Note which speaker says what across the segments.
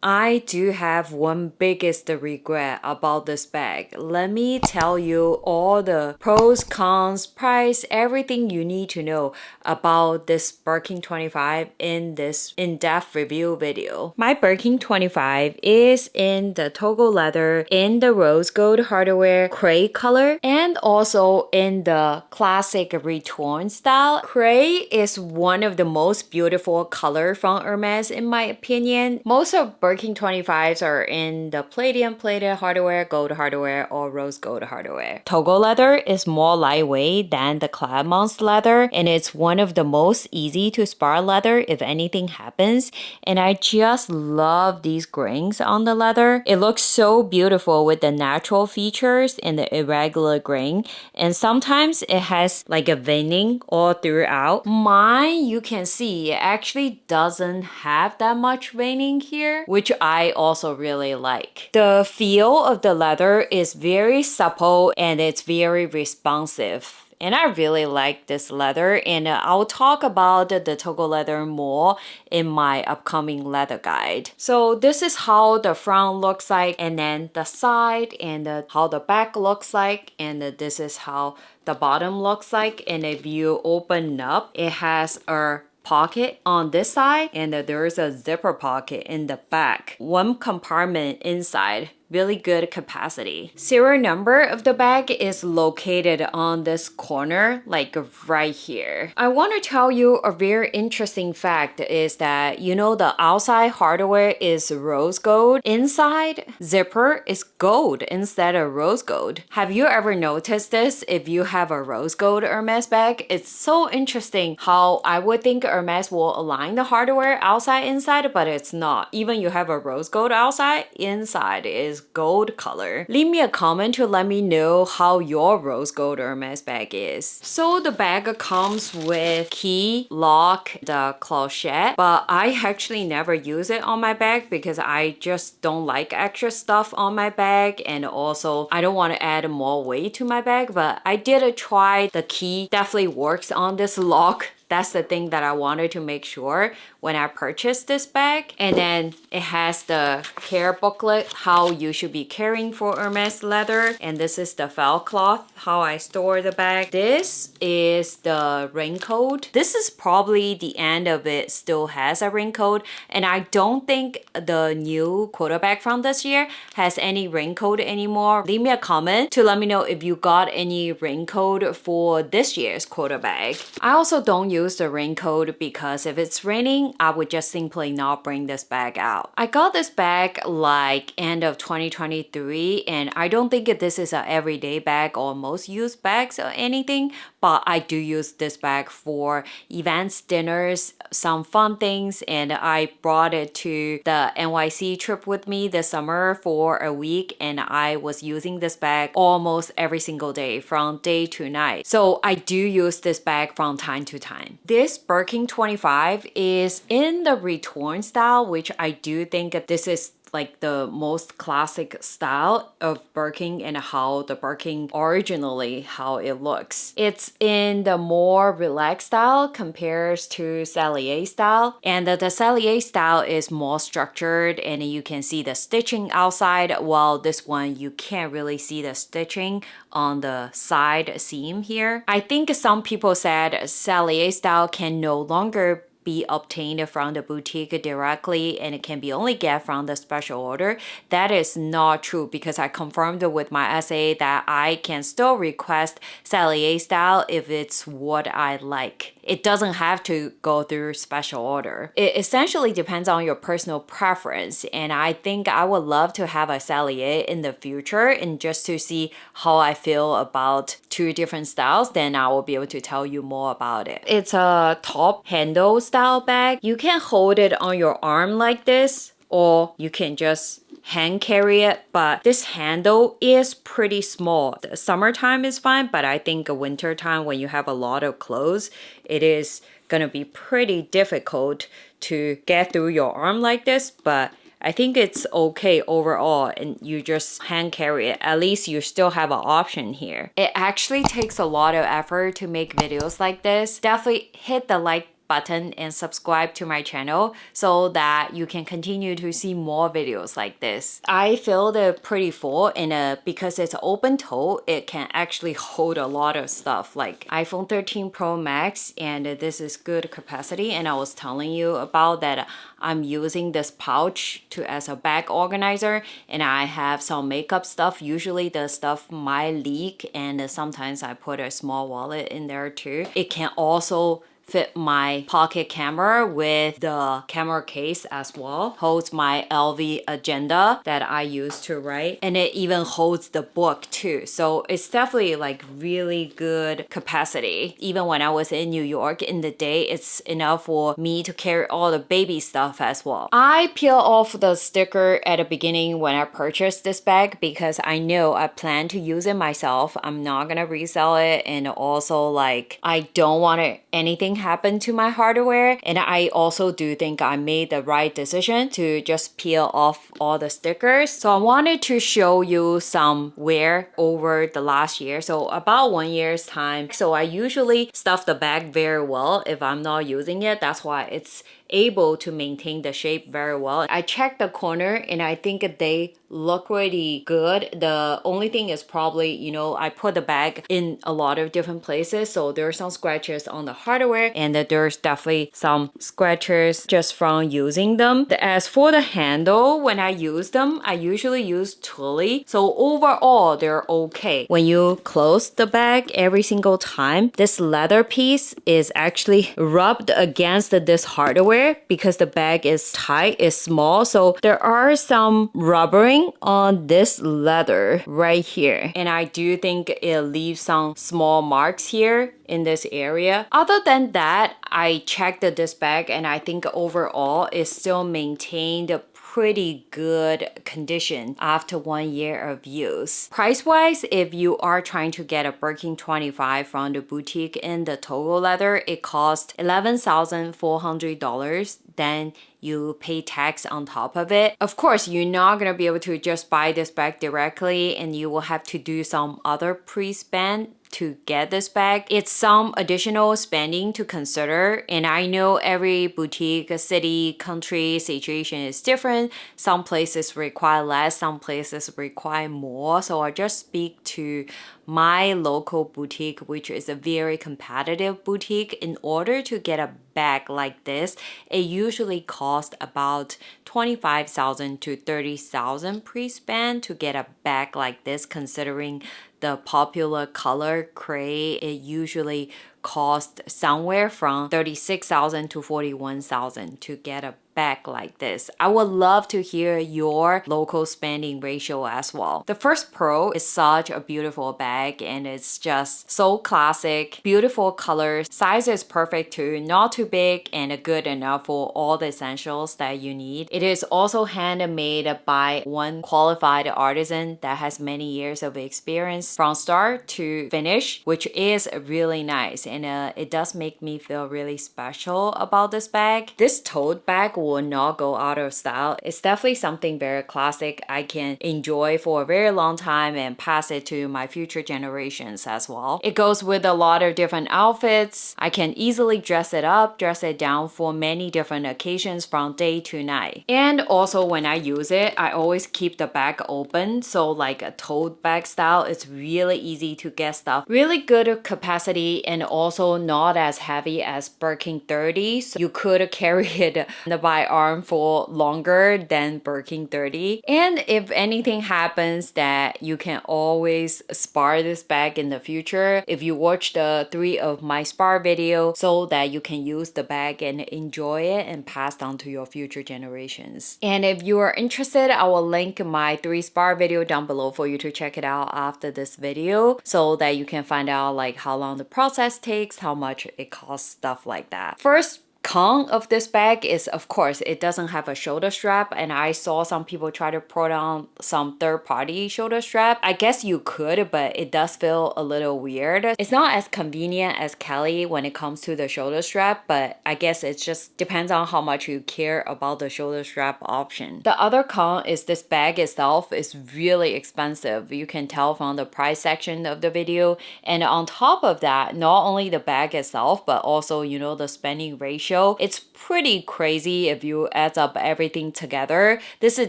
Speaker 1: I do have one biggest regret about this bag. Let me tell you all the pros, cons, price, everything you need to know about this Birkin 25 in this in-depth review video. My Birkin 25 is in the Togo leather, in the rose gold hardware gray color, and also in the classic Retourne style. Gray is one of the most beautiful color from Hermes in my opinion. Most of Birkin 25s are in the plated hardware, gold hardware, or rose gold hardware. Togo leather is more lightweight than the Clermont's leather, and it's one of the most easy to spar leather if anything happens. And I just love these grains on the leather. It looks so beautiful with the natural features and the irregular grain. And sometimes it has like a veining all throughout. Mine, you can see, it actually doesn't have that much veining here, which I also really like. The feel of the leather is very supple and it's very responsive. And I really like this leather, and I'll talk about the Togo leather more in my upcoming leather guide. So this is how the front looks like, and then the side, and how the back looks like, and this is how the bottom looks like. And if you open up, it has a pocket on this side, and there's a zipper pocket in the back. One compartment inside. Really good capacity. Serial number of the bag is located on this corner, like right here. I want to tell you a very interesting fact is that, you know, the outside hardware is rose gold. Inside zipper is gold instead of rose gold. Have you ever noticed this if you have a rose gold Hermes bag? It's so interesting how I would think Hermes will align the hardware outside inside, but it's not. Even you have a rose gold outside, inside is gold color. Leave me a comment to let me know how your rose gold Hermes bag is. So the bag comes with key, lock, the clochette, but I actually never use it on my bag because I just don't like extra stuff on my bag, and also I don't want to add more weight to my bag. But I did try the key, definitely works on this lock. That's the thing that I wanted to make sure when I purchased this bag. And then it has the care booklet, how you should be caring for Hermes leather. And this is the felt cloth, how I store the bag. This is the raincoat. This is probably the end of it still has a raincoat. And I don't think the new quota bag from this year has any raincoat anymore. Leave me a comment to let me know if you got any raincoat for this year's quota bag. I also don't use the raincoat because if it's raining, I would just simply not bring this bag out. I got this bag like end of 2023, and I don't think this is an everyday bag or most used bags or anything, but I do use this bag for events, dinners, some fun things, and I brought it to the NYC trip with me this summer for a week, and I was using this bag almost every single day from day to night. So I do use this bag from time to time. This Birkin 25 is in the Retourne style, which I do think that this is like the most classic style of Birkin and how the Birkin originally how it looks. It's in the more relaxed style compares to Sellier style, and the Sellier style is more structured and you can see the stitching outside, while this one you can't really see the stitching on the side seam here. I think some people said Sellier style can no longer be obtained from the boutique directly and it can be only get from the special order. That is not true because I confirmed with my SA that I can still request Sellier style if it's what I like. It doesn't have to go through special order. It essentially depends on your personal preference, and I think I would love to have a Sellier in the future, and just to see how I feel about two different styles, then I will be able to tell you more about it. It's a top handle style bag. You can hold it on your arm like this, or you can just hand carry it, but this handle is pretty small. The summertime is fine, but I think winter time when you have a lot of clothes, it is gonna be pretty difficult to get through your arm like this, but I think it's okay overall, and you just hand carry it. At least you still have an option here. It actually takes a lot of effort to make videos like this. Definitely hit the like button and subscribe to my channel so that you can continue to see more videos like this. I filled it pretty full and because it's open toe, it can actually hold a lot of stuff like iPhone 13 Pro Max, and this is good capacity. And I was telling you about that I'm using this pouch as a bag organizer, and I have some makeup stuff. Usually the stuff might leak, and sometimes I put a small wallet in there too. It can also fit my pocket camera with the camera case as well. Holds my LV agenda that I use to write, and it even holds the book too. So it's definitely like really good capacity. Even when I was in New York in the day, it's enough for me to carry all the baby stuff as well. I peel off the sticker at the beginning when I purchased this bag because I know I plan to use it myself. I'm not gonna resell it, and also like I don't want anything happen to my hardware, and I also do think I made the right decision to just peel off all the stickers. So I wanted to show you some wear over the last year, so about 1 year's time. So I usually stuff the bag very well if I'm not using it. That's why it's able to maintain the shape very well. I checked the corner and I think they look pretty good. The only thing is probably, you know, I put the bag in a lot of different places, so there are some scratches on the hardware, and there's definitely some scratches just from using them. As for the handle, when I use them, I usually use Tully, so overall they're okay. When you close the bag every single time, this leather piece is actually rubbed against this hardware because the bag is tight, is small, so there are some rubbering on this leather right here, and I do think it leaves some small marks here in this area. Other than that, I checked this bag and I think overall it still maintained a pretty good condition after 1 year of use. Price wise, if you are trying to get a Birkin 25 from the boutique in the Togo leather, it costs $11,400. Then you pay tax on top of it. Of course, you're not gonna be able to just buy this bag directly, and you will have to do some other pre-spend to get this bag. It's some additional spending to consider, and I know every boutique, city, country situation is different. Some places require less, some places require more. So I just speak to my local boutique, which is a very competitive boutique. In order to get a bag like this, it usually costs about $25,000 to $30,000 pre-spend to get a bag like this. Considering the popular color gray, it usually costs somewhere from $36,000 to $41,000 to get a bag like this. I would love to hear your local spending ratio as well. The First Pro is such a beautiful bag, and it's just so classic, beautiful colors. Size is perfect too, not too big and good enough for all the essentials that you need. It is also handmade by one qualified artisan that has many years of experience from start to finish, which is really nice, and it does make me feel really special about this bag. This tote bag will not go out of style. It's definitely something very classic I can enjoy for a very long time and pass it to my future generations as well. It goes with a lot of different outfits. I can easily dress it up, dress it down for many different occasions from day to night. And also when I use it, I always keep the bag open, so like a tote bag style, it's really easy to get stuff. Really good capacity and also not as heavy as Birkin 30, so you could carry it by arm for longer than Birkin 30. And if anything happens, that you can always spar this bag in the future if you watch the 3 of my spar video, so that you can use the bag and enjoy it and pass down to your future generations. And if you are interested, I will link my 3 spar video down below for you to check it out after this video, so that you can find out like how long the process takes, how much it costs, stuff like that. First con of this bag is, of course, it doesn't have a shoulder strap, and I saw some people try to put on some third-party shoulder strap. I guess you could, but it does feel a little weird. It's not as convenient as Kelly when it comes to the shoulder strap, but I guess it just depends on how much you care about the shoulder strap option. The other con is this bag itself is really expensive. You can tell from the price section of the video, and on top of that, not only the bag itself, but also, you know, the spending ratio ratio. It's pretty crazy if you add up everything together. This is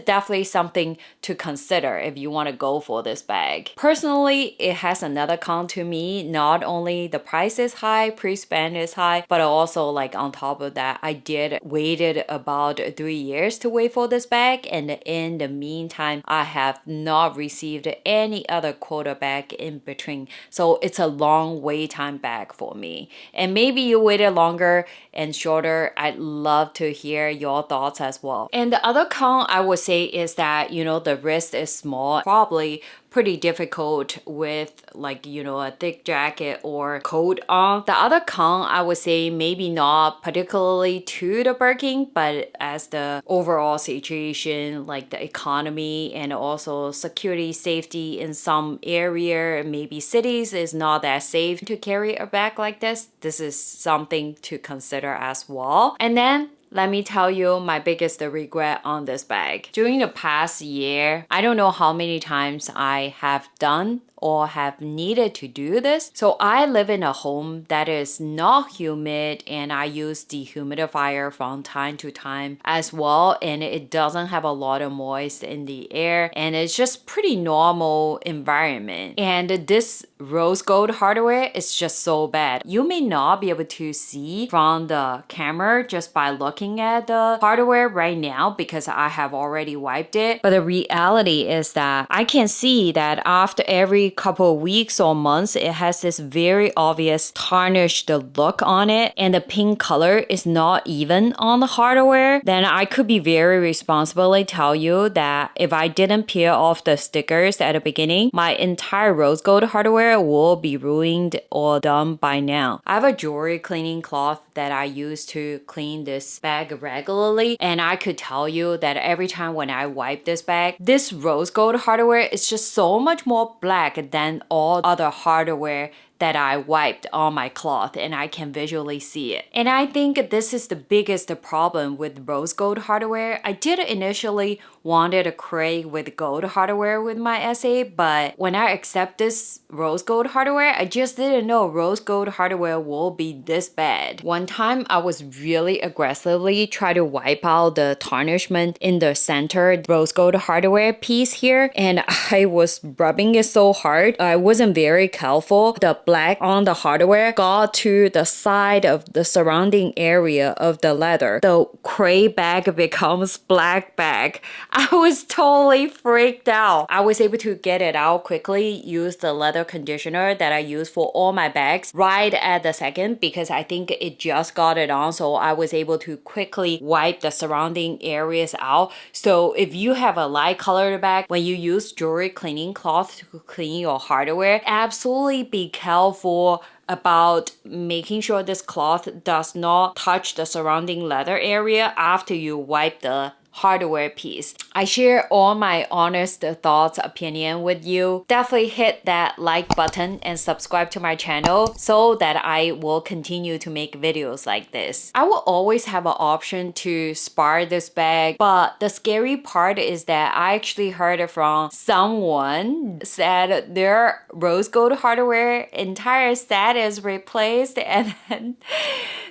Speaker 1: definitely something to consider if you want to go for this bag. Personally, it has another con to me. Not only the price is high, pre-spend is high, but also like on top of that, I did waited about 3 years to wait for this bag, and in the meantime, I have not received any other quota bag in between. So it's a long wait time bag for me. And maybe you waited longer and shorter. I'd love to hear your thoughts as well. And the other con I would say is that, the wrist is small, probably pretty difficult with like, a thick jacket or coat on. The other con I would say maybe not particularly to the Birkin, but as the overall situation, like the economy and also security safety in some area, maybe cities is not that safe to carry a bag like this. This is something to consider as well. And then let me tell you my biggest regret on this bag. During the past year, I don't know how many times I have done or have needed to do this. So I live in a home that is not humid, and I use dehumidifier from time to time as well, and it doesn't have a lot of moist in the air, and it's just pretty normal environment. And this rose gold hardware is just so bad. You may not be able to see from the camera just by looking at the hardware right now because I have already wiped it. But the reality is that I can see that after every couple of weeks or months, it has this very obvious tarnished look on it, and the pink color is not even on the hardware. Then I could be very responsibly tell you that if I didn't peel off the stickers at the beginning, my entire rose gold hardware will be ruined or done by now. I have a jewelry cleaning cloth that I use to clean this bag regularly, and I could tell you that every time when I wipe this bag, this rose gold hardware is just so much more black than all other hardware that I wiped on my cloth, and I can visually see it. And I think this is the biggest problem with rose gold hardware. I did initially wanted a gray with gold hardware with my essay, but when I accept this rose gold hardware, I just didn't know rose gold hardware will be this bad. One time I was really aggressively trying to wipe out the tarnishment in the center rose gold hardware piece here, and I was rubbing it so hard. I wasn't very careful. The black on the hardware got to the side of the surrounding area of the leather. The gray bag becomes black bag. I was totally freaked out. I was able to get it out quickly, use the leather conditioner that I use for all my bags right at the second because I think it just got it on, so I was able to quickly wipe the surrounding areas out. So if you have a light colored bag, when you use jewelry cleaning cloth to clean your hardware, absolutely be careful about making sure this cloth does not touch the surrounding leather area after you wipe the hardware piece. I share all my honest thoughts, opinion with you. Definitely hit that like button and subscribe to my channel so that I will continue to make videos like this. I will always have an option to spar this bag, but the scary part is that I actually heard it from someone said their rose gold hardware entire set is replaced, and then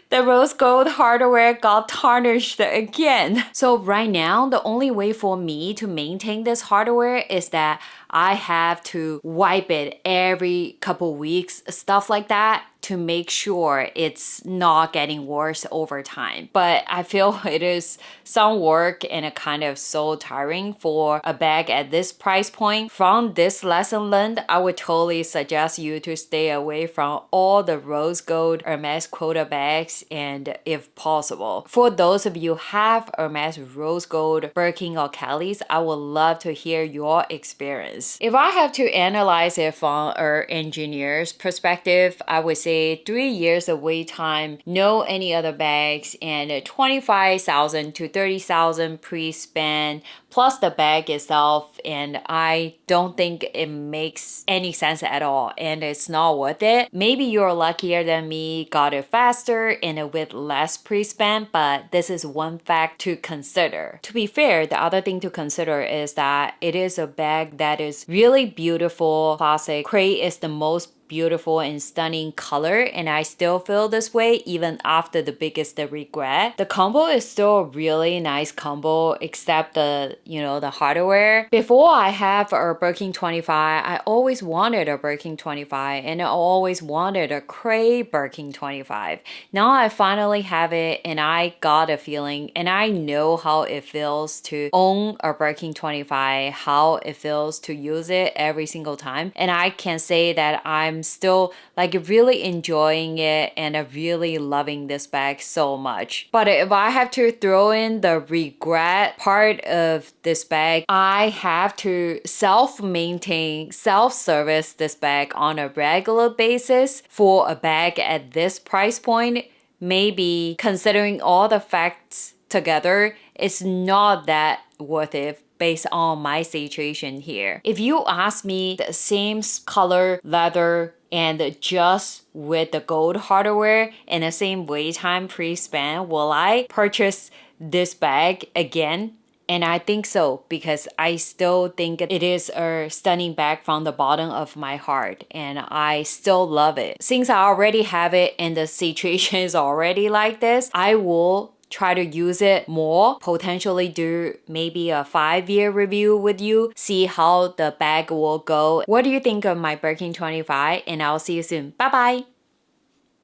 Speaker 1: the rose gold hardware got tarnished again. So right now, the only way for me to maintain this hardware is that I have to wipe it every couple weeks, stuff like that, to make sure it's not getting worse over time. But I feel it is some work and it kind of so tiring for a bag at this price point. From this lesson learned, I would totally suggest you to stay away from all the rose gold Hermes quota bags, and if possible. For those of you who have Hermes rose gold Birkin or Kellys, I would love to hear your experience. If I have to analyze it from an engineer's perspective, I would say 3 years of wait time, no any other bags, and 25,000 to 30,000 pre-spend plus the bag itself, and I don't think it makes any sense at all, and it's not worth it. Maybe you're luckier than me, got it faster and with less pre-spend, but this is one fact to consider. To be fair, the other thing to consider is that it is a bag that is really beautiful, classic. Gray is the most beautiful and stunning color, and I still feel this way even after the biggest regret. The combo is still a really nice combo, except the, the hardware. Before I have a Birkin 25, I always wanted a Birkin 25, and I always wanted a Cray Birkin 25. Now I finally have it, and I got a feeling, and I know how it feels to own a Birkin 25, how it feels to use it every single time. And I can say that I'm still like really enjoying it and really loving this bag so much. But if I have to throw in the regret part of this bag, I have to self-maintain, self-service this bag on a regular basis for a bag at this price point. Maybe considering all the facts together, it's not that worth it based on my situation here. If you ask me the same color leather and just with the gold hardware and the same wait time pre-spend, will I purchase this bag again? And I think so, because I still think it is a stunning bag from the bottom of my heart, and I still love it. Since I already have it and the situation is already like this, I will try to use it more, potentially do maybe a 5-year review with you, see how the bag will go. What do you think of my Birkin 25? And I'll see you soon. Bye bye!